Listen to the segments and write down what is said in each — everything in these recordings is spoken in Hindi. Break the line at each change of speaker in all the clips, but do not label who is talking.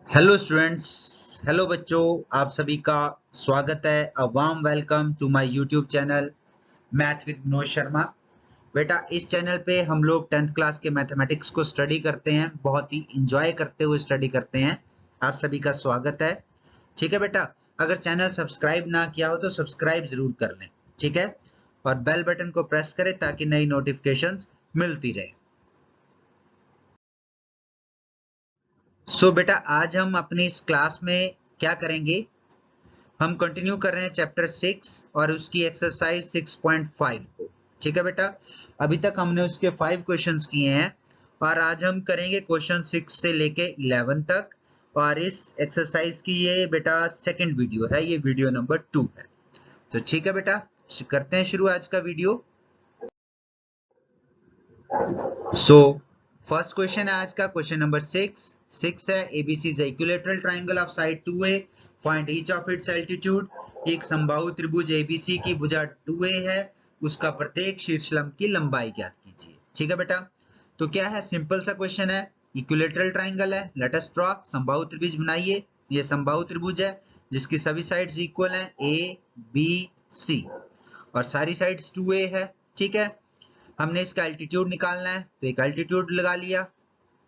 Hello students. हेलो बच्चों, आप सभी का स्वागत है। A warm welcome to my YouTube channel math with Vinod Sharma. बेटा, इस चैनल पे हम लोग 10th क्लास के मैथमेटिक्स को स्टडी करते हैं, बहुत ही इंजॉय करते हुए स्टडी करते हैं। आप सभी का स्वागत है। ठीक है बेटा, अगर चैनल सब्सक्राइब ना किया हो तो सब्सक्राइब जरूर कर लें। ठीक है, और बेल बटन को प्रेस करें ताकि नई नोटिफिकेशंस मिलती रहे। बेटा, आज हम अपनी इस क्लास में क्या करेंगे, हम कंटिन्यू कर रहे हैं चैप्टर 6 और उसकी एक्सरसाइज 6.5 को। ठीक है बेटा, अभी तक हमने उसके 5 क्वेश्चंस किए हैं और आज हम करेंगे क्वेश्चन 6 से लेके 11 तक। और इस एक्सरसाइज की ये बेटा सेकंड वीडियो है, ये वीडियो नंबर 2 है। तो ठीक है बेटा, करते हैं शुरू आज का वीडियो। फर्स्ट क्वेश्चन है आज का, क्वेश्चन नंबर 6 है ABC is equilateral triangle of side 2a, find each of its altitude. एक समबाहु त्रिभुज एबीसी की भुजा 2a है, उसका प्रत्येक शीर्षलंब की लंबाई ज्ञात कीजिए। ठीक है बेटा, तो क्या है, सिंपल सा क्वेश्चन है, इक्विलैटरल ट्रायंगल है, लेट अस ड्रॉ। समबाहु त्रिभुज बनाइए। ये समबाहु त्रिभुज है जिसकी सभी साइड्स इक्वल हैं, ए बी सी, और सारी साइड्स 2a है। ठीक है, हमने इसका एल्टीट्यूड निकालना है तो एक एल्टीट्यूड लगा लिया,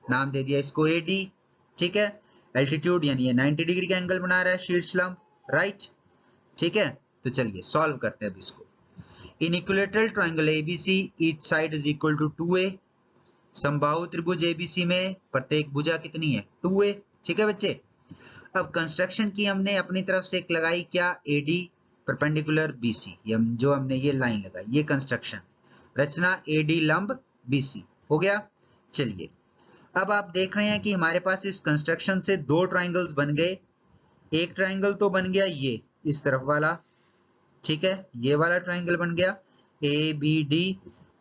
नाम दे दिया इसको AD। ठीक है, एल्टीट्यूड यानी ये 90 डिग्री का एंगल बना रहा है शीर्षलंब, राइट। ठीक है, तो चलिए सॉल्व करते हैं अब इसको। In equilateral triangle ABC each side is equal to 2a। समबाहु त्रिभुज ABC में प्रत्येक भुजा कितनी है, 2a। ठीक है बच्चे, अब कंस्ट्रक्शन की हमने अपनी तरफ से एक लगाई, क्या, AD परपेंडिकुलर BC, जो हमने ये लाइन लगाई, ये कंस्ट्रक्शन रचना AD लंब BC हो गया। चलिए, अब आप देख रहे हैं कि हमारे पास इस कंस्ट्रक्शन से दो ट्रायंगल्स बन गए। एक ट्रायंगल तो बन गया ये इस तरफ वाला, ठीक है, ये वाला ट्रायंगल बन गया ABD,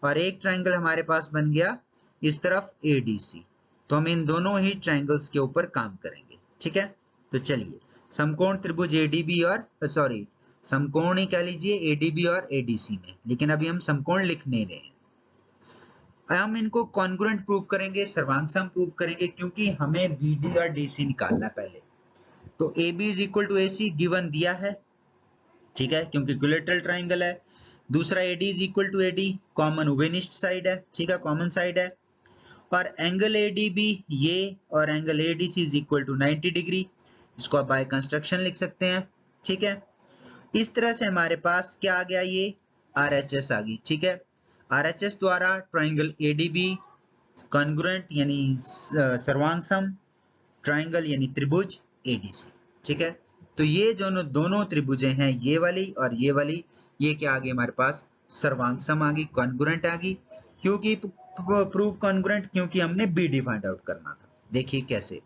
और एक ट्रायंगल हमारे पास बन गया इस तरफ ADC। तो हम इन दोनों ही ट्रायंगल्स के ऊपर काम करेंगे। ठीक है, तो चलिए, समकोण त्रिभुज ADB और सॉरी समकोण ही कह लीजिए ADB और ADC में, लेकिन अभी हम समकोण लिख नहीं रहे हैं। हम इनको कॉन्ग्रुएंट प्रूव करेंगे, सर्वांग सम प्रूव करेंगे, क्योंकि हमें BD और DC निकालना है पहले। तो AB is equal to AC given दिया है, ठीक है, क्योंकि इक्विलैटरल ट्रायंगल है। दूसरा AD is equal to AD, common उभयनिष्ठ साइड है, ठीक है, कॉमन साइड है। और एंगल ADB ये और angle ADC is equal to 90 degree, इसको आप बाय कंस्ट्रक्शन लिख सकते हैं। ठीक है, इस तरह से हमारे पास क्या आ गया, ये RHS आ गई। ठीक है, RHS द्वारा ट्रायंगल ADB कॉन्ग्रुएंट यानी सर्वांग सम, ट्रायंगल यानी त्रिभुज ADC। ठीक है, तो ये जो दोनों त्रिभुजें हैं, ये वाली और ये वाली, ये क्या आ गई हमारे पास, सर्वांग सम आ गई, कॉन्ग्रुएंट आ गई। क्योंकि प्रूफ कॉन्ग्रुएंट, क्योंकि हमने BD फाइंड आउट करना था। देखिए कैसे,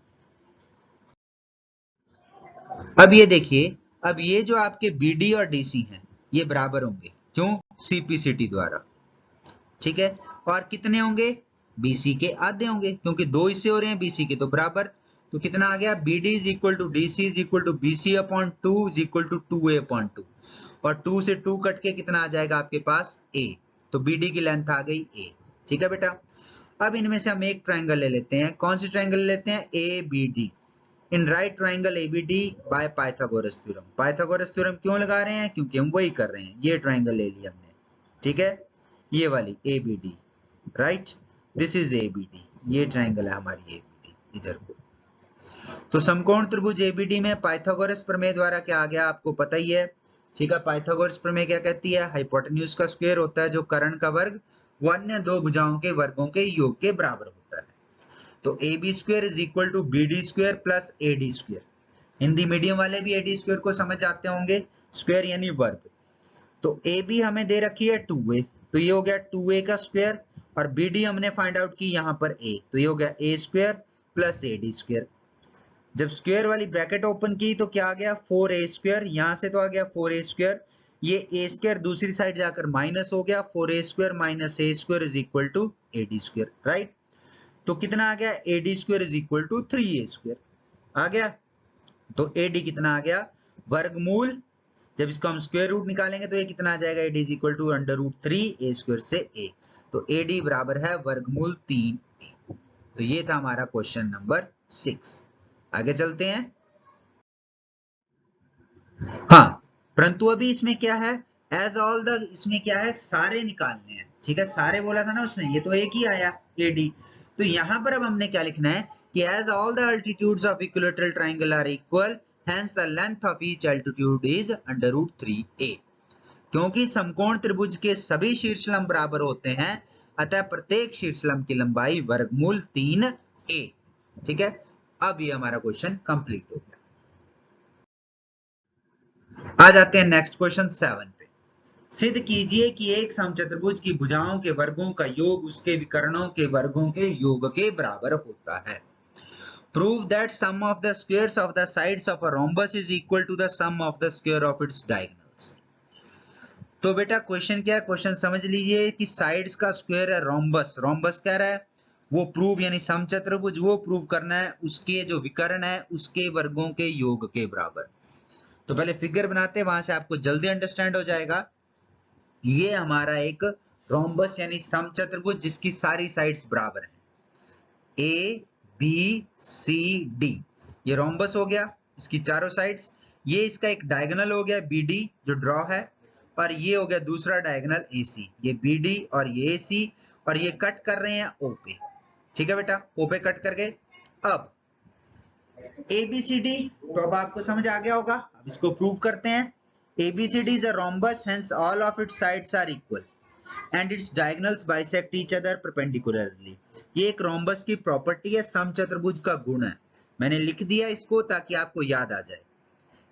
अब ये देखिए, अब ये जो आपके BD और DC हैं ये बराबर होंगे, क्यों, CPCT द्वारा। ठीक है, और कितने होंगे, BC के आधे होंगे, क्योंकि दो हिस्से हो रहे हैं BC के, तो बराबर। तो कितना आ गया, BD is equal to DC is equal to BC upon 2 is equal to 2A upon 2, और 2 से 2 कट के कितना आ जाएगा आपके पास, A। तो BD की लेंथ आ गई A। ठीक है बेटा, अब इनमें से हम एक ट्रायंगल ले लेते हैं, कौन सी ट्रायंगल लेते हैं, ABD। In right triangle ABD bye Pythagoras theorem. Pythagoras theorem क्यों लगा रहे हैं, क्योंकि हम वही कर रहे हैं, ये ट्रायंगल ले लिया हमने। ठीक है, ये वाली ABD, right, this is ABD, ये ट्रायंगल है हमारी ABD इधर को। तो समकोण त्रिभुज ABD में पाइथागोरस प्रमेय द्वारा क्या आ गया, आपको पता ही है। ठीक है, पाइथागोरस प्रमेय क्या कहती है, हाइपोटेन्यूज का स्क्वायर होता है जो कर्ण का वर्ग व अन्य दो भुजाओं के वर्गों के योग के बराबर होता है। तो AB square is equal to BD square plus AD square. Hindi medium वाले भी AD स्क्वायर को समझ जाते होंगे, स्क्वायर यानी वर्ग। तो AB हमें दे रखी है 2A, तो ये हो गया 2A का स्क्वायर, और BD हमने फाइंड आउट की यहाँ पर A, तो ये हो गया A square plus AD square. जब स्क्वायर वाली ब्रैकेट ओपन की तो क्या आ गया, 4A स्क्वायर, यहां से तो आ गया 4A स्क्वायर, ये A स्क्वायर दूसरी साइड जाकर माइनस हो गया, 4A square minus A square is equal to AD square, right. तो कितना आ गया, AD square is equal to 3A square आ गया। तो AD कितना आ गया, वर्गमूल, जब इसको हम स्क्वायर रूट निकालेंगे तो ये कितना आ जाएगा, AD is equal to under root 3A square से A। तो AD बराबर है वर्गमूल 3A। तो ये था हमारा क्वेश्चन नंबर 6। आगे चलते हैं। हाँ, परंतु अभी इसमें क्या है, एज ऑल द, इसमें क्या है, सारे निकालने हैं। ठीक है, सारे बोला था ना उसने, ये तो एक ही आया AD। तो यहां पर अब हमने क्या लिखना है कि as all the altitudes of equilateral triangle are equal, hence the length of each altitude is √3a। क्योंकि समकोण त्रिभुज के सभी शीर्षलंब बराबर होते हैं, अतः प्रत्येक शीर्षलंब की लंबाई वर्गमूल 3a। ठीक है, अब ये हमारा क्वेश्चन कंप्लीट हो गया। आ जाते हैं नेक्स्ट क्वेश्चन 7 पे। सिद्ध कीजिए कि एक समचतुर्भुज की भुजाओं के वर्गों का योग उसके विकर्णों के वर्गों के योग के बराबर होता है। Prove that sum of the squares of the sides of a rhombus is equal to the sum of the square of its diagonals. तो बेटा क्वेश्चन क्या है, क्वेश्चन समझ लीजिए कि साइड्स का स्क्वायर है रोम्बस, रोम्बस कह रहा है वो प्रूव, यानी समचतुर्भुज वो प्रूव करना है उसके जो विकर्ण है उसके वर्गों के योग के बराबर। तो पहले फिगर बनाते हैं, वहां से आपको जल्दी अंडरस्टैंड हो जाएगा। ये हमारा एक रोम्बस यानी समचतुर्भुज जिसकी सारी साइड्स बराबर हैं, ABCD, ये रोम्बस हो गया, इसकी चारों साइड्स। ये इसका एक डायगोनल हो गया BD जो ड्रॉ है, और ये हो गया दूसरा डायगोनल AC, ये BD और ये AC, और ये कट कर रहे हैं O पे। ठीक है बेटा, O पे कट करके अब ABCD तो अब आपको समझ आ गया होगा। अब इसको प्रूव करते हैं। ABCD is a rhombus, hence all of its sides are equal and its diagonals bisect each other perpendicularly। ये एक रोम्बस की प्रॉपर्टी है, समचतुर्भुज का गुण है। मैंने लिख दिया इसको ताकि आपको याद आ जाए।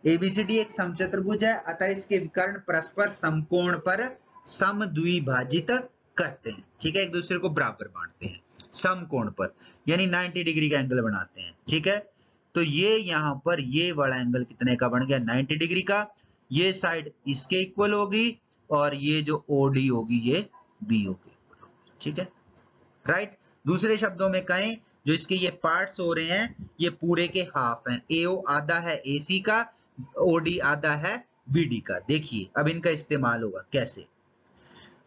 ABCD एक समचतुर्भुज है, अतः इसके विकर्ण परस्पर समकोण पर समद्विभाजित करते हैं। ठीक है, एक दूसरे को बराबर बांटते हैं समकोण पर, यानी 90 डिग्री का एंगल बनाते हैं। ठीक है, तो ये यहां पर ये वाला एंगल कितने का बन गया, 90 डिग्री का। ये साइड इसके इक्वल होगी और ये जो OD होगी ये BO के इक्वल होगी। ठीक है, राइट। दूसरे शब्दों में कहें, जो इसके ये पार्ट्स हो रहे हैं ये पूरे के हाफ हैं। AO आधा है AC का, OD आधा है BD का। देखिए अब इनका इस्तेमाल होगा कैसे।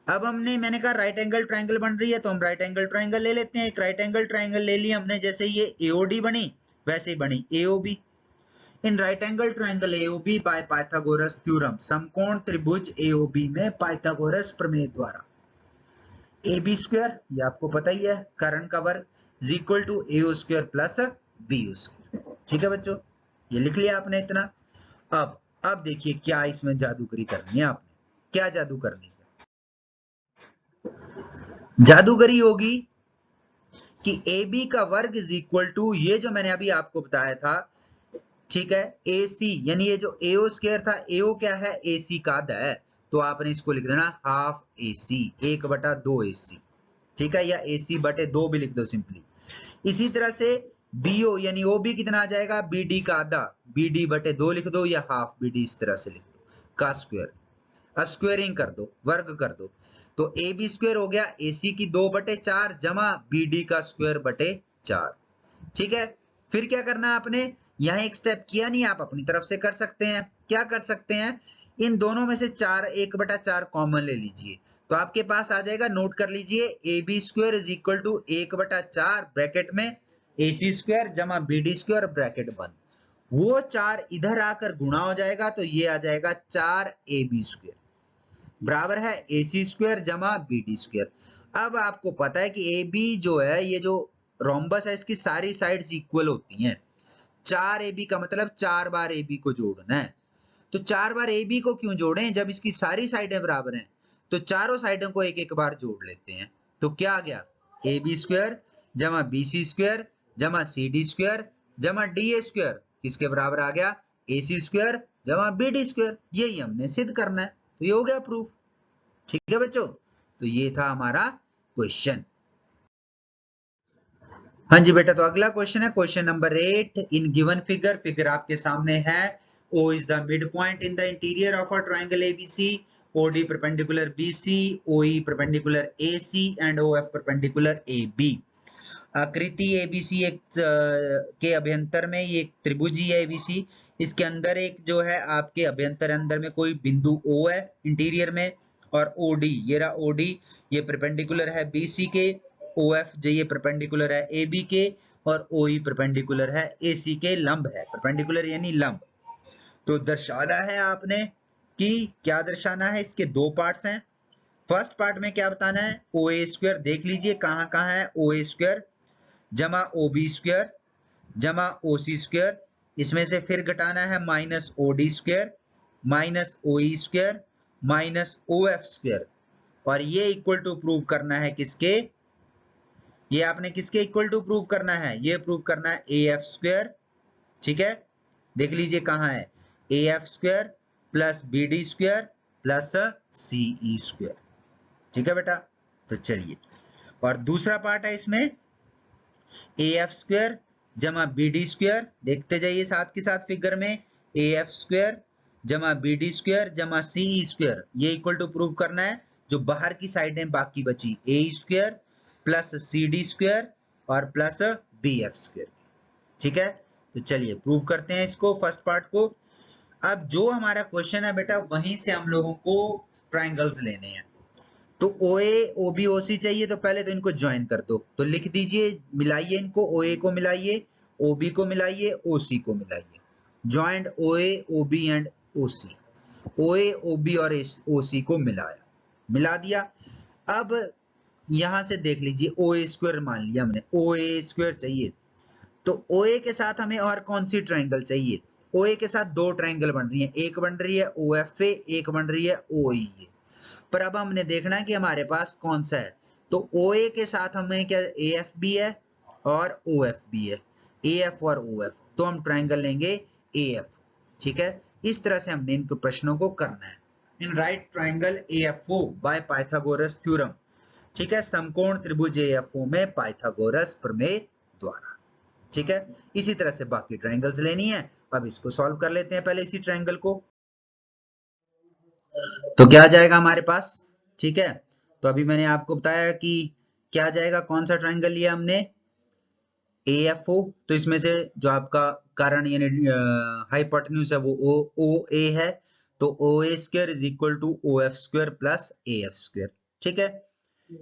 अब मैंने कहा राइट एंगल ट्राइंगल बन रही है, तो हम राइट एंगल ट्राइंगल ले लेते हैं। एक राइट एंगल ट्राइंगल ले लिया हमने, जैसे ये AOD बनी वैसे ही बनी AOB। In right angle triangle AOB bye Pythagoras theorem, समकोण त्रिभुज AOB में पाइथागोरस प्रमेय द्वारा AB स्क्वायर, ये आपको पता ही है, कर्ण का वर्ग, is equal to AO square plus BO square. ठीक है बच्चों, ये लिख लिया आपने इतना। अब देखिए क्या इसमें जादूगरी करनी है आपने। क्या जादू करनी है, जादूगरी होगी कि AB का वर्ग इज इक्वल टू, ये जो मैंने अभी आपको बताया था, ठीक है, AC, यानी ये जो AO स्क्वायर था, AO क्या है, AC का आधा है, तो आपने इसको लिख देना हाफ AC, 1/2 AC। ठीक है, या AC बटे 2 भी लिख दो सिंपली। इसी तरह से BO यानी OB कितना आ जाएगा, BD का आधा, BD बटे 2 लिख दो, या हाफ BD, इस तरह से लिख दो का स्क्वायर। अब स्क्वेयरिंग कर दो, वर्ग कर दो, तो AB स्क्वायर हो गया AC की 2/4 जमा BD का स्क्वायर बटे 4। ठीक है, फिर क्या करना है आपने, यहाँ एक स्टेप किया नहीं, आप अपनी तरफ से कर सकते हैं। क्या कर सकते हैं, इन दोनों में से 1/4 कॉमन ले लीजिए, तो आपके पास आ जाएगा, नोट कर लीजिए, AB square is equal to 1/4 bracket में AC स्क्वायर जमा BD स्क्वायर ब्रैकेट बंद। वो 4 इधर आकर गुणा हो जाएगा, तो ये आ जाएगा 4AB स्क्वायर बराबर है AC स्क्वायर जमा BD स्क्वायर। अब आपको पता है कि AB जो है, ये जो रोम्बस है, इसकी सारी साइड्स इक्वल होती हैं। 4AB का मतलब 4 बार AB को जोड़ना है। तो 4 बार AB को क्यों जोड़ें, जब इसकी सारी साइडें बराबर हैं, तो चारों साइडों को एक एक बार जोड़ लेते हैं। तो क्या आ गया, AB स्क्वायर जमा BC स्क्वायर जमा CD स्क्वायर जमा DA स्क्वायर किसके बराबर आ गया, AC स्क्वायर जमा BD स्क्वायर। यही हमने सिद्ध करना है, तो ये हो गया प्रूफ। ठीक है बच्चों, तो ये था हमारा क्वेश्चन। हाँ जी बेटा, तो अगला क्वेश्चन है question number 8। In given figure, figure आपके सामने है, O is the midpoint in the interior of a triangle ABC, OD perpendicular BC, OE perpendicular AC and OF perpendicular AB। आकृति ABC एक के अभ्यंतर में, ये एक त्रिभुज ही है ABC, इसके अंदर एक जो है आपके अभ्यंतर अंदर में कोई बिंदु O है इंटीरियर में, और OD, ये रहा OD, ये परपेंडिकुलर है BC के, ओ एफ जो ये परपेंडिकुलर है ए बी के और ओ ई परपेंडिकुलर है ए सी के, लंब है, परपेंडिकुलर यानी लंब। तो दर्शाना है आपने कि क्या दर्शाना है, इसके दो पार्ट्स हैं। फर्स्ट पार्ट में क्या बताना है, ओ ए स्क्वायर, देख लीजिए कहां कहां है, ओ ए स्क्वायर जमा ओ बी स्क्वायर जमा ओ सी स्क्वायर, इसमें से फिर घटाना है minus O D square minus O E square minus O F square, और ये इक्वल टू प्रूव करना है किसके, ये आपने किसके इक्वल टू प्रूव करना है, ये प्रूव करना है ए एफ स्क्वायर। ठीक है, देख लीजिए कहां है, A F square plus B D square plus C E square. ठीक है बेटा, तो चलिए, और दूसरा पार्ट है इसमें ए एफ स्क्वायर जमा बी डी स्क्वायर, देखते जाइए साथ के साथ फिगर में, ए एफ स्क्वायर जमा बी डी स्क्वायर जमा सी ई स्क्वायर, ये इक्वल टू प्रूव करना है जो बाहर की साइडें बाकी बची, A square plus C D square और प्लस बी एफ स्क्वायर। ठीक है, तो चलिए प्रूव करते हैं इसको, फर्स्ट पार्ट को। अब जो हमारा क्वेश्चन है बेटा, वहीं से हम लोगों को ट्राइंगल्स लेने हैं। तो O A O B O सी चाहिए, तो पहले तो इनको ज्वाइन कर दो, तो लिख दीजिए, मिलाइए इनको, ओ ए को मिलाइए, ओ बी को मिलाइए, ओ सी को मिलाइए, joint O A O B and O C, O A O B और ओ सी को मिलाया, मिला दिया। अब यहां से देख लीजिए, ओ ए स्क्वायर मान लिया हमने, ओ ए स्क्वायर चाहिए, तो ओ ए के साथ हमें और कौन सी ट्राइंगल चाहिए, ओ ए के साथ दो ट्राइंगल बन रही है, एक बन रही है ओ एफ ए, एक बन रही है ओ ई ए। पर अब हमने देखना है कि हमारे पास कौन सा है, तो ओ ए के साथ हमें क्या, ए एफ बी है और ओ एफ बी है, ए एफ और ओ एफ, तो हम ट्राइंगल लेंगे ए एफ। ठीक है, इस तरह से हमने इन प्रश्नों को करना है। In right triangle A F O by Pythagoras theorem. ठीक है, समकोण त्रिभुज ए एफ ओ में पाइथागोरस प्रमेय द्वारा। ठीक है, इसी तरह से बाकी ट्राइंगल्स लेनी है। अब इसको सॉल्व कर लेते हैं पहले इसी ट्राइंगल को। तो क्या आ जाएगा हमारे पास, ठीक है, तो अभी मैंने आपको बताया कि क्या आ जाएगा, कौन सा ट्राइंगल लिया हमने, ए एफ ओ, तो इसमें से जो आपका कारण यानी हाइपोटेन्यूज है वो ओ ए है, तो O A square is equal to O F square plus A F square. ठीक है,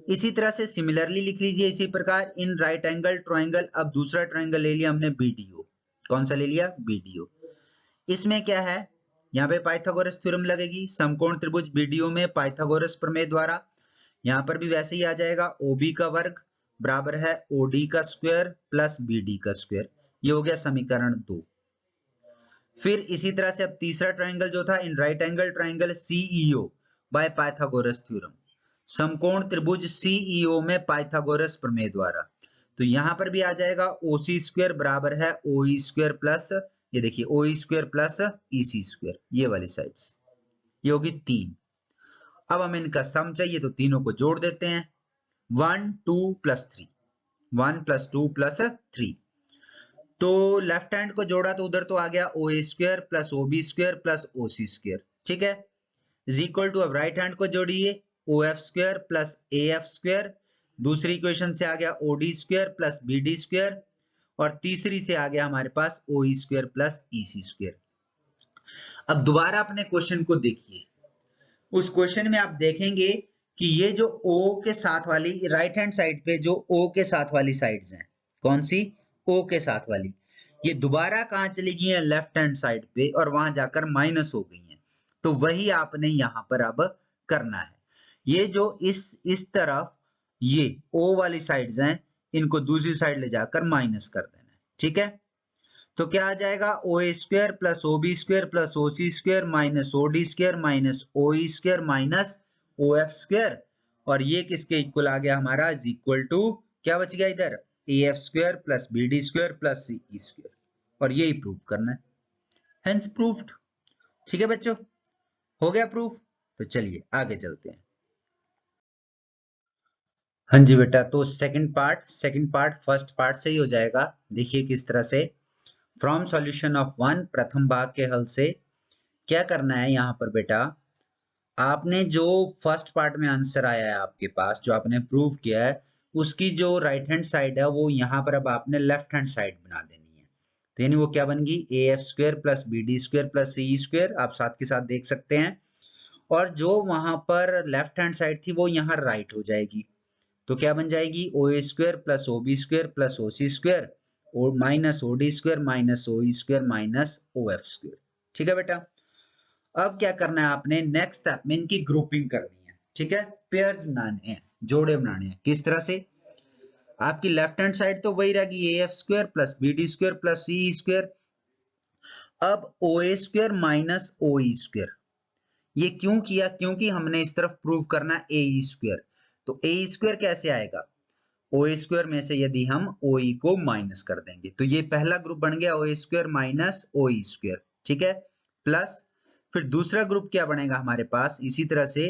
इसी तरह से सिमिलरली लिख लीजिए इसी प्रकार, इन राइट एंगल ट्राइंगल। अब दूसरा ट्राइंगल ले लिया हमने बीडीओ, कौन सा ले लिया, बीडीओ। इसमें क्या है, यहाँ पे पाइथागोरस थ्योरम लगेगी, समकोण त्रिभुज बीडीओ में पाइथागोरस प्रमेय द्वारा। यहाँ पर भी वैसे ही आ जाएगा, ओबी का वर्ग बराबर है ओडी का स्क्वायर प्लस बीडी का स्क्वायर, ये हो गया समीकरण 2। फिर इसी तरह से अब तीसरा ट्राइंगल जो था, in right angle triangle CEO bye Pythagoras theorem, समकोण त्रिभुज सीईओ में पाइथागोरस प्रमेय द्वारा। तो यहां पर भी आ जाएगा ओ सी स्क्वायर बराबर है ओ ई स्क्वायर प्लस, ये देखिए ओ E square plus E C square, ये वाली साइड्स, ये होगी 3। अब हमें इनका सम चाहिए, तो तीनों को जोड़ देते हैं, 1 2 प्लस 3, 1 प्लस 2 प्लस 3। तो लेफ्ट हैंड को जोड़ा तो उधर तो आ गया O A square plus O B square plus O C square. ठीक है, इज इक्वल टू, अब राइट हैंड को जोड़िए, O F square plus A F square, दूसरी इक्वेशन से आ गया O D square plus B D square, और तीसरी से आ गया हमारे पास O E square plus E C square. अब दोबारा अपने क्वेश्चन को देखिए, उस क्वेश्चन में आप देखेंगे कि ये जो O के साथ वाली राइट हैंड साइड पे जो O के साथ वाली साइड्स हैं, कौन सी, O के साथ वाली, ये दोबारा कहां चली गई है, लेफ्ट हैंड साइड पे, और वहां जाकर माइनस हो गई हैं। तो वही आपने यहां पर अब करना है, ये जो इस तरफ ये O वाली साइड्स हैं, इनको दूसरी साइड ले जाकर माइनस कर देना है। ठीक है, तो क्या आ जाएगा, O A square plus O B square plus O C square minus O D square minus O E square minus O F square, और ये किसके इक्वल आ गया हमारा, इज इक्वल टू, क्या बच गया इधर, A F square plus B D square plus C E square, और यही प्रूव करना है, हेंस प्रूव्ड। ठीक है बच्चों, हो गया प्रूफ। तो चलिए आगे चलते हैं। हाँ जी बेटा, तो सेकंड पार्ट फर्स्ट पार्ट से ही हो जाएगा। देखिए किस तरह से, फ्रॉम सॉल्यूशन ऑफ 1, प्रथम भाग के हल से क्या करना है यहाँ पर बेटा, आपने जो फर्स्ट पार्ट में आंसर आया है आपके पास, जो आपने प्रूव किया है, उसकी जो राइट हैंड साइड है वो यहाँ पर अब आपने लेफ्ट हैंड साइड बना देनी है। तो यानी वो क्या बन गई, A F square plus B D square plus C square, आप साथ के साथ देख सकते हैं, और जो वहां पर लेफ्ट हैंड साइड थी वो यहाँ राइट हो जाएगी। तो क्या बन जाएगी O A square plus O B square plus O C square और minus O D square minus O E square minus O F square. ठीक है बेटा, अब क्या करना है आपने नेक्स्ट स्टेप में इनकी ग्रुपिंग करनी है। ठीक है, पेयर बनाने हैं, जोड़े बनाने हैं। किस तरह से? आपकी लेफ्ट हैंड साइड तो वही रहेगी A F square plus B D square plus C square. अब O A square minus O E square, ये क्यों किया? क्योंकि हमने इस तरफ प्रूव करना ए ई स्क्वायर। तो ए ई स्क्वायर कैसे आएगा? ओ ए स्क्वायर में से यदि हम ओ ई को माइनस कर देंगे तो ये पहला ग्रुप बन गया O A square minus O E square. ठीक है, प्लस फिर दूसरा ग्रुप क्या बनेगा हमारे पास इसी तरह से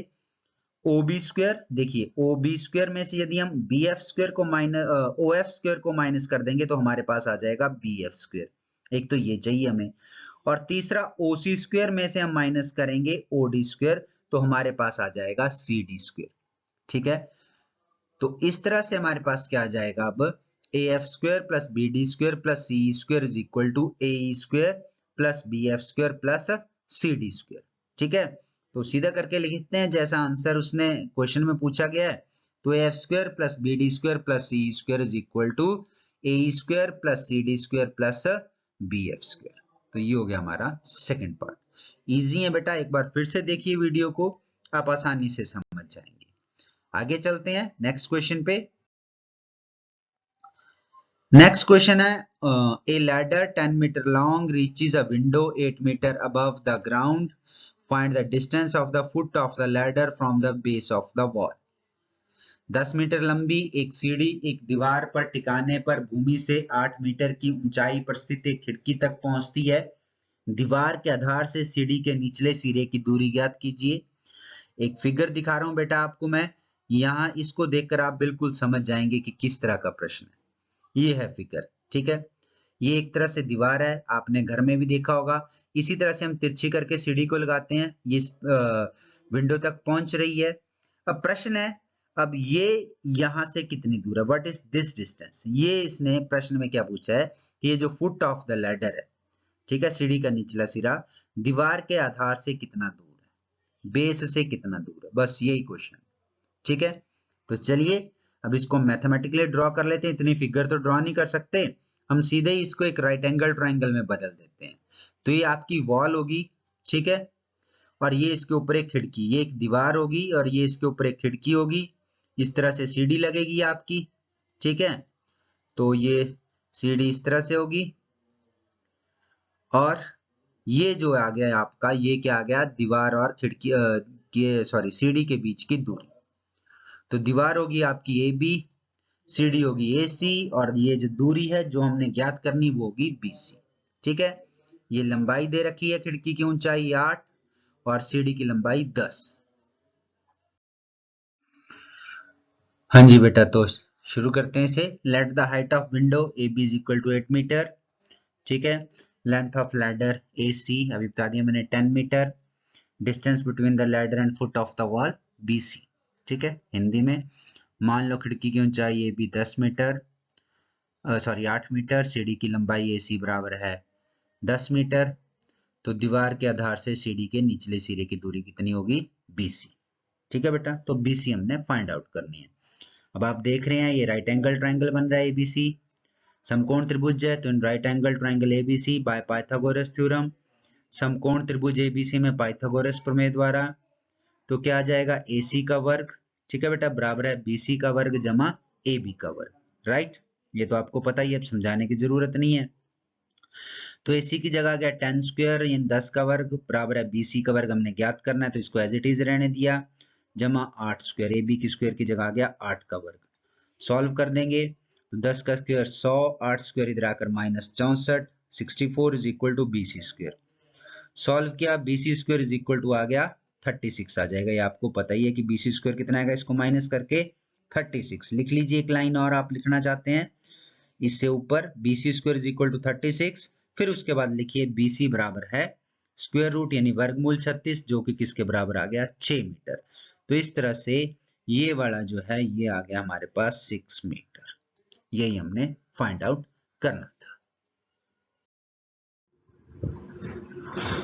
ओ बी स्क्वायर। देखिए ओ बी स्क्वायर में से यदि हम बी एफ स्क्वायर को माइनस ओ एफ स्क्वायर को माइनस कर देंगे तो हमारे पास आ जाएगा बी एफ स्क्वायर। एक तो ये चाहिए हमें, और तीसरा ओ सी स्क्वायर में से हम माइनस करेंगे ओ डी स्क्वायर तो हमारे पास आ जाएगा सी डी स्क्वायर। ठीक है, तो इस तरह से हमारे पास क्या आ जाएगा अब A F square plus B D square plus C square is equal to A square plus B F square plus C D square. ठीक है, तो सीधा करके लिखते हैं जैसा आंसर उसने क्वेश्चन में पूछा गया है। तो A F square plus B D square plus C square is equal to A square plus C D square plus B F square. तो ये हो गया हमारा सेकंड पार्ट। इजी है बेटा, एक बार फिर से देखिए वीडियो को, आप आसानी से समझ जाएंगे। आगे चलते हैं नेक्स्ट क्वेश्चन पे। नेक्स्ट क्वेश्चन है a ladder 10 metre long reaches a window 8 metre above the ground, find the distance of the foot of the ladder from the base of the wall. 10 metre लंबी एक सीढ़ी एक दीवार पर टिकाने पर भूमि से 8 मीटर की ऊंचाई पर स्थित एक खिड़की तक पहुंचती है। दीवार के आधार से सीढ़ी के निचले सिरे की दूरी ज्ञात कीजिए। एक फिगर दिखा रहा हूं बेटा आपको मैं, यहाँ इसको देखकर आप बिल्कुल समझ जाएंगे कि किस तरह का प्रश्न है। ये है फिगर। ठीक है, ये एक तरह से दीवार है, आपने घर में भी देखा होगा। इसी तरह से हम तिरछी करके सीढ़ी को लगाते हैं, ये विंडो तक पहुंच रही है। अब प्रश्न है, अब ये यहां से कितनी दूर है, व्हाट इज दिस डिस्टेंस। ये इसने प्रश्न में क्या पूछा है कि ये जो फुट ऑफ द लैडर है, ठीक है, सीढ़ी का निचला सिरा दीवार के आधार से कितना दूर है, बेस से कितना दूर है, बस यही क्वेश्चन। ठीक है, तो चलिए अब इसको मैथमेटिकली ड्रॉ कर लेते हैं। इतनी फिगर तो ड्रॉ नहीं कर सकते, हम सीधे ही इसको एक राइट एंगल ट्राइंगल में बदल देते हैं। तो ये आपकी वॉल होगी, ठीक है, और ये इसके ऊपर एक खिड़की, ये एक दीवार होगी और ये इसके ऊपर एक खिड़की होगी। इस तरह से सीढ़ी लगेगी आपकी। ठीक है, तो ये सीढ़ी इस तरह से होगी और ये जो आ गया आपका, ये क्या आ गया, दीवार और खिड़की के सॉरी सीढ़ी के बीच की दूरी। तो दीवार होगी आपकी ए बी, सीढ़ी होगी ए सी, और ये जो दूरी है जो हमने ज्ञात करनी वो होगी बी सी। ठीक है, ये लंबाई दे रखी है, खिड़की की ऊंचाई 8 और सीढ़ी की लंबाई 10। हाँ जी बेटा, तो शुरू करते हैं इसे। Let the height of window A B is equal to 8 metre. ठीक है, length of ladder A C अभी बता दिया मैंने 10 metre. Distance between the ladder and foot of the wall B C. ठीक है, हिंदी में मान लो खिड़की की ऊंचाई A B 10 metre, sorry 8 metre, सीढ़ी की लंबाई ए सी बराबर है 10 मीटर। तो दीवार के आधार से सीढ़ी के निचले सिरे की दूरी कितनी होगी, बी सी। ठीक है बेटा, तो बी सी हमने फाइंड आउट करनी है। अब आप देख रहे हैं ये राइट एंगल ट्राइंगल बन रहा है एबीसी, समकोण त्रिभुज है, तो in right angle triangle ABC bye Pythagoras theorem, समकोण त्रिभुज एबीसी में पाइथागोरस प्रमेय द्वारा, तो क्या आ जाएगा AC का वर्ग, ठीक है बेटा, बराबर है BC का वर्ग जमा AB का वर्ग, राइट। ये तो आपको पता ही है, अब समझाने की जरूरत नहीं है। तो AC की जगह गया 10 स्क्वायर यानी 10 का वर्ग बराबर है BC का वर्ग, हमने ज्ञात करना है तो इसको एज इट इज रहने दिया, जमा 8 स्क्वायर, AB की स्क्वायर की जगह आ गया 8 का वर्ग। सॉल्व कर देंगे तो 10 का स्क्वायर 100, 8 स्क्वायर इधर आकर -64, 64 is equal to BC square. Solve किया, BC square is equal to आ गया 36 आ जाएगा। ये आपको पता ही है कि BC स्क्वायर कितना आएगा, इसको माइनस करके 36 लिख लीजिए। एक लाइन और आप लिखना चाहते हैं इससे ऊपर, BC square is equal to 36, फिर उसके बाद लिखिए BC बराबर है स्क्वायर रूट यानी वर्गमूल 36, जो कि किसके बराबर आ गया 6 मीटर। तो इस तरह से ये वाला जो है ये आ गया हमारे पास 6 मीटर। यही हमने फाइंड आउट करना था।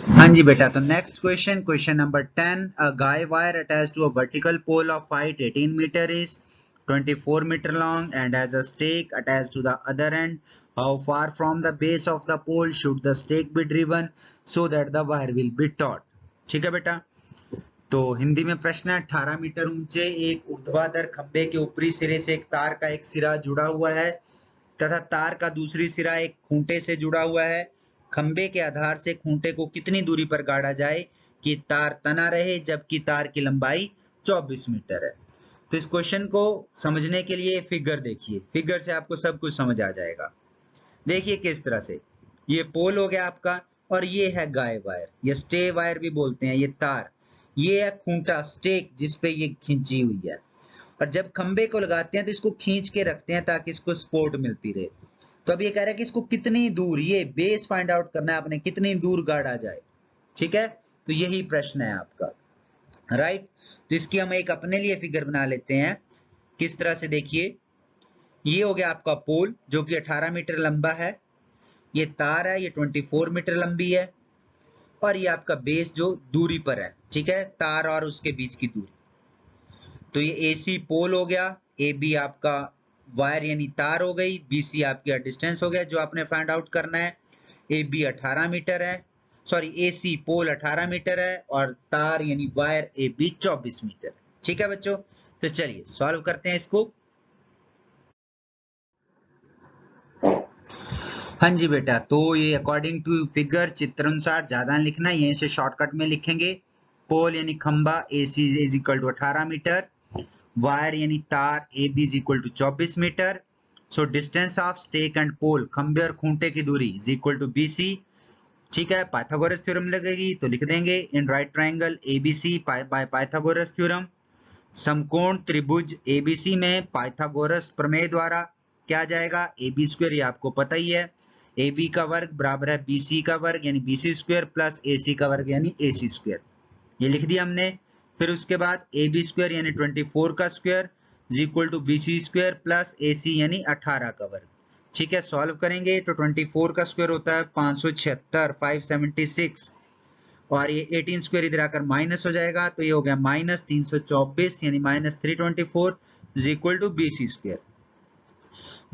हाँ जी बेटा, तो next question, question number 10, a guy wire attached to a vertical pole of height 18 metre is 24 meter long and has a stake attached to the other end. How far from the base of the pole should the stake be driven so that the wire will be taut? ठीक है बेटा, तो हिंदी में प्रश्न है 18 मीटर ऊंचे एक ऊर्ध्वाधर खंबे के ऊपरी सिरे से एक तार का एक सिरा जुड़ा हुआ है तथा तार का दूसरी सिरा एक खूंटे से जुड़ा हुआ है। खंबे के आधार से खूंटे को कितनी दूरी पर गाड़ा जाए कि तार तना रहे जबकि तार की लंबाई 24 मीटर है। तो इस क्वेश्चन को समझने के लिए फिगर देखिए, फिगर से आपको सब कुछ समझ आ जाएगा। देखिए किस तरह से, ये पोल हो गया आपका और ये है गाय वायर, ये स्टे वायर भी बोलते हैं, ये तार, ये है खूंटा स्टेक जिसपे ये खींची हुई है। और जब खंबे को लगाते हैं तो इसको खींच के रखते हैं ताकि इसको सपोर्ट मिलती रहे। तो अब ये कह रहा है कि इसको कितनी दूर, ये बेस फाइंड आउट करना है आपने, कितनी दूर गाड़ा जाए। ठीक है, तो यही प्रश्न है आपका, राइट। तो इसकी हम एक अपने लिए फिगर बना लेते हैं। किस तरह से, देखिए ये हो गया आपका पोल जो कि 18 मीटर लंबा है, ये तार है ये 24 मीटर लंबी है और ये आपका बेस जो दूरी पर है, ठीक है, तार और उसके बीच की दूरी। तो ये AC पोल हो गया, AB आपका वायर यानी तार हो गई, BC आपका डिस्टेंस हो गया जो आपने फाइंड आउट करना है। AB 18 मीटर है, सॉरी AC पोल 18 मीटर है और तार यानी वायर AB 24 मीटर। ठीक है बच्चों, तो चलिए सॉल्व करते हैं इसको। हाँ जी बेटा, तो ये अकॉर्डिंग टू फिगर चित्र अनुसार ज्यादा लिखना है, यहीं से शॉर्टकट में लिखेंगे। पोल यानी खंबा AC is equal to 18 metre, wire यानी तार AB is equal to 24 metre. So distance of stake and pole, खंबे और खूंटे की दूरी इज इक्वल टू BC। ठीक है, पाइथागोरस थ्योरम लगेगी तो लिख देंगे in right triangle ABC bye Pythagoras theorem. समकोण त्रिभुज ABC में पाइथागोरस प्रमेय द्वारा क्या जाएगा, AB स्क्वायर, ये आपको पता ही है, AB का वर्ग बराबर है BC का वर्ग यानी BC स्क्वायर प्लस AC का वर्ग यानी AC स्क्वायर, ये लिख दिया हमने। फिर उसके बाद AB स्क्वायर यानी 24 का square is equal to BC square plus AC यानी 18 का वर्ग। ठीक है, सॉल्व करेंगे तो 24 का स्क्वायर होता है 576 576 और ये 18 स्क्वायर इधर आकर माइनस हो जाएगा तो ये हो गया माइनस 324 यानी minus 324 is equal to BC square.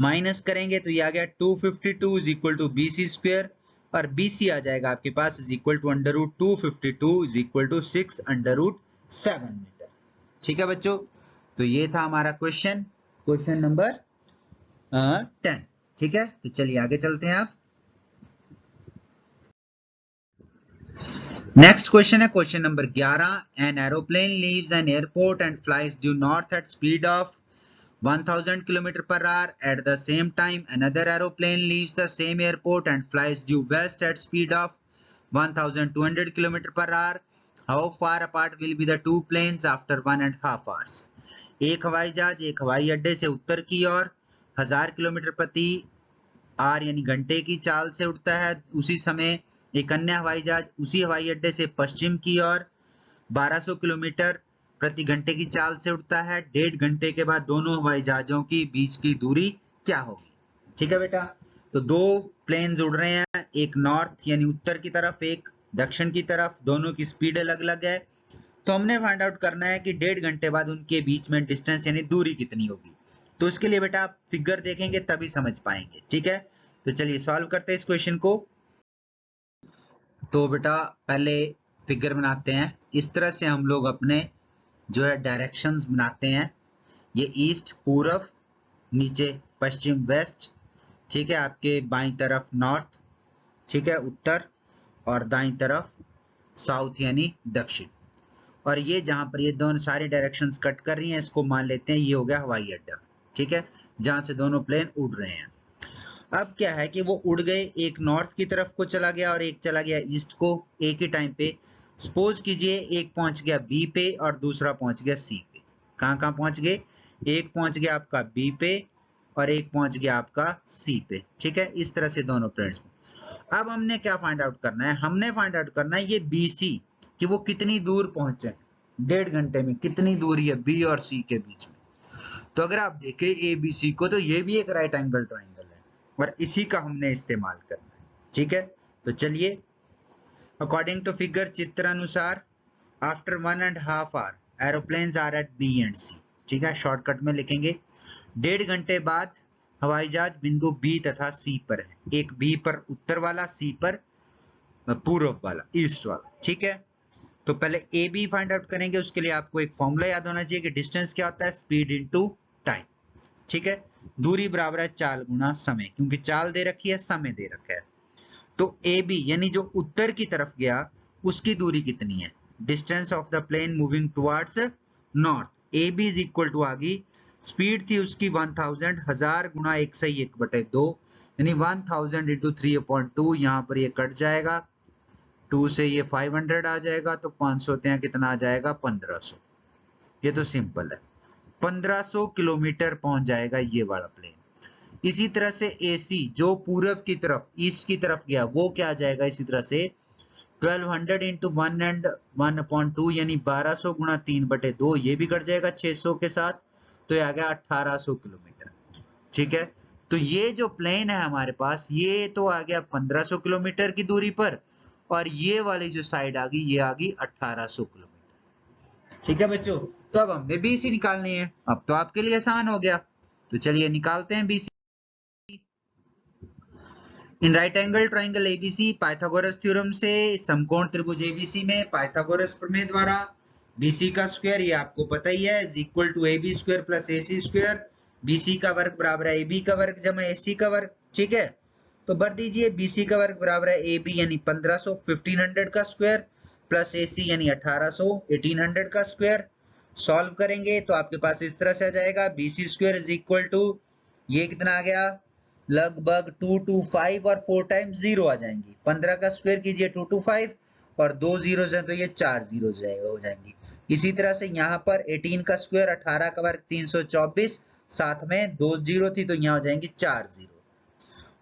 माइनस करेंगे तो ये आ गया 252 is equal to BC square और BC आ जाएगा आपके पास is equal to under root 252 is equal to 6 under root 7 metre. ठीक है बच्चों, तो ये था हमारा क्वेश्चन, क्वेश्चन नंबर 10। ठीक है, तो चलिए आगे चलते हैं आप। नेक्स्ट क्वेश्चन है question number 11। An aeroplane leaves an airport and flies due north at speed of 1000 km per hour. At the same time, another aeroplane leaves the same airport and flies due west at speed of 1200 km per hour. How far apart will be the two planes after 1.5 hours? एक हवाई जहाज एक हवाई अड्डे से उत्तर की ओर 1000 किलोमीटर प्रति आर यानी घंटे की चाल से उड़ता है, उसी समय एक अन्य हवाई जहाज उसी हवाई अड्डे से पश्चिम की ओर 1200 किलोमीटर प्रति घंटे की चाल से उड़ता है। 1.5 घंटे के बाद दोनों हवाई जहाजों की बीच की दूरी क्या होगी? ठीक है बेटा, तो दो प्लेन्स उड़ रहे हैं, एक नॉर्थ यानी उत्तर की तरफ, एक दक्षिण की तरफ, दोनों की स्पीड अलग अलग है। तो हमने फाइंड आउट करना है कि 1.5 घंटे बाद उनके बीच में डिस्टेंस यानी दूरी कितनी होगी। तो इसके लिए बेटा आप फिगर देखेंगे तभी समझ पाएंगे। ठीक है, तो चलिए सॉल्व करते हैं इस क्वेश्चन को। तो बेटा पहले फिगर बनाते हैं, इस तरह से हम लोग अपने जो है डायरेक्शंस बनाते हैं। ये ईस्ट पूरब, नीचे पश्चिम वेस्ट, ठीक है, आपके बाईं तरफ नॉर्थ, ठीक है उत्तर, और दाईं तरफ साउथ यानी दक्षिण। और ये जहां पर ये दोनों सारी डायरेक्शंस कट कर रही हैं इसको मान लेते हैं ये हो गया हवाई अड्डा। ठीक है, जहां से दोनों प्लेन उड़ रहे हैं। अब क्या है कि वो उड़ गए, एक नॉर्थ की तरफ को चला गया और एक चला गया ईस्ट को एक ही टाइम पे। सपोज कीजिए एक पहुंच गया बी पे और दूसरा पहुंच गया सी पे। कहां कहां पहुंच गए? एक पहुंच गया आपका बी पे और एक पहुंच गया आपका सी पे। ठीक है, इस तरह से दोनों प्लेन्स में। अब हमने क्या फाइंड आउट करना है? हमने फाइंड आउट करना है ये बी सी कि वो कितनी दूर पहुंचे, 1.5 घंटे में कितनी दूरी है बी और सी के बीच में। तो अगर आप देखें ए बी सी को तो ये भी एक राइट एंगल ट्राइंगल है और इसी का हमने इस्तेमाल करना है। ठीक है, तो चलिए अकॉर्डिंग टू फिगर चित्र अनुसार after 1.5 hour aeroplanes are at B and C. ठीक है, शॉर्टकट में लिखेंगे। 1.5 घंटे बाद हवाई जहाज बिंदु बी तथा सी पर है। एक बी पर उत्तर वाला, सी पर पूर्व वाला, ईस्ट वाला। ठीक है, तो पहले ए बी फाइंड आउट करेंगे। उसके लिए आपको एक फॉर्मूला याद होना चाहिए कि डिस्टेंस क्या होता है, स्पीड इनटू टाइम। ठीक है, दूरी बराबर है चाल गुना समय, क्योंकि चाल दे रखी है, समय दे रखा है। तो ए बी यानी जो उत्तर की तरफ गया उसकी दूरी कितनी है, distance of the plane moving towards north. A B is equal to आ गई, स्पीड थी उसकी 1000, 1000 गुना 1/2 यानी 1000 इंटू 3/2। यहाँ पर ये कट जाएगा, 2 से ये 500 आ जाएगा, तो 500 यहाँ कितना आ जाएगा, 1500। ये तो सिंपल है, 1500 किलोमीटर पहुंच जाएगा ये वाला प्लेन। इसी तरह से AC जो पूरब की तरफ, ईस्ट की तरफ गया, वो क्या आ जाएगा इसी तरह से, 1200 इंटू 1 एंड 1/2 यानी 1200 गुणा 3/2। ये भी कट जाएगा 600 के साथ, तो ये आ गया 1800 किलोमीटर। ठीक है, तो ये जो प्लेन है हमारे पास, ये तो आ गया 1500 किलोमीटर की दूरी पर, और ये वाली जो साइड आ गई, ये आ गई 1800 किलोमीटर। ठीक है बच्चों, तो अब हमें BC निकालनी है। अब तो आपके लिए आसान हो गया, तो चलिए निकालते हैं BC। In right angle triangle ABC, Pythagoras theorem से समकोण त्रिभुज ABC में पाइथागोरस प्रमेय द्वारा BC का स्क्वायर, ये आपको पता ही है, is equal to AB square plus AC square. BC का वर्ग बराबर है AB का वर्ग जमा AC का वर्ग। ठीक है, तो भर दीजिए, BC का वर्ग बराबर है AB यानी 1500 1500 का स्क्वायर प्लस AC यानी 1800 1800 का स्क्वायर। सॉल्व करेंगे तो आपके पास इस तरह से आ जाएगा, BC square is equal to, ये कितना आ गया, लगभग 225 और 4 टाइम्स 0 आ जाएंगी। 15 का स्क्वायर कीजिए 225 और 2 जीरोस हैं तो ये 4 जीरोस हो जाएंगी। इसी तरह से यहाँ पर 18 का स्क्वायर, 18 का वर्ग 324, साथ में 2 जीरो थी तो यहाँ हो जाएंगी 4 जीरो।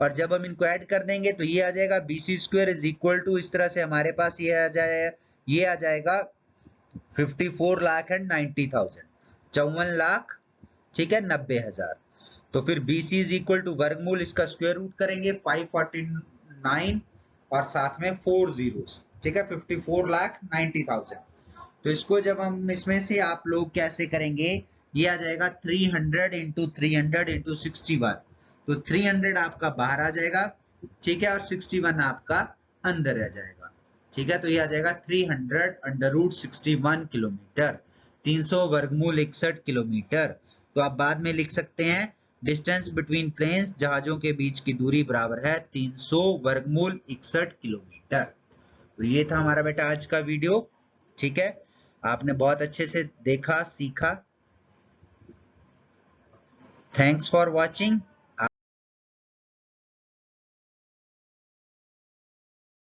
और जब हम इनको ऐड कर देंगे तो ये आ जाएगा BC square is equal to, इस तरह से हमारे पास ये आ जाएगा 54,90,000, 54 लाख, ठीक है, 90,000। तो फिर BC इज इक्वल टू वर्गमूल, इसका स्क्वायर रूट करेंगे 549 और साथ में 4 जीरोस। ठीक है, 54,90,000। तो इसको जब हम इसमें से आप लोग कैसे करेंगे, ये आ जाएगा 300 इंटू 300 इंटू 61। तो 300 आपका बाहर आ जाएगा, ठीक है, और 61 आपका अंदर आ जाएगा। ठीक है, तो ये आ जाएगा 300 अंडर रूट 61 किलोमीटर, 300 वर्गमूल 61 किलोमीटर। तो आप बाद में लिख सकते हैं, डिस्टेंस बिटवीन प्लेन्स, जहाजों के बीच की दूरी बराबर है 300 वर्गमूल 61 किलोमीटर। तो ये था हमारा बेटा आज का वीडियो। ठीक है, आपने बहुत अच्छे से देखा, सीखा। Thanks for watching.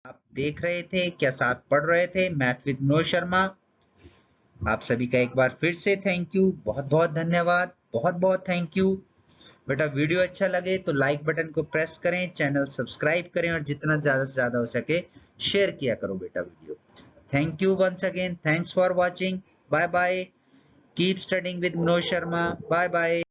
आप देख रहे थे क्या, साथ पढ़ रहे थे मैथ विद मनोज शर्मा। आप सभी का एक बार फिर से थैंक यू, बहुत बहुत धन्यवाद, बहुत बहुत थैंक यू। बेटा वीडियो अच्छा लगे तो लाइक बटन को प्रेस करें, चैनल सब्सक्राइब करें और जितना ज्यादा से ज्यादा हो सके शेयर किया करो बेटा video. Thank you once again, thanks for watching, bye bye, keep studying with Manoj Sharma, bye bye.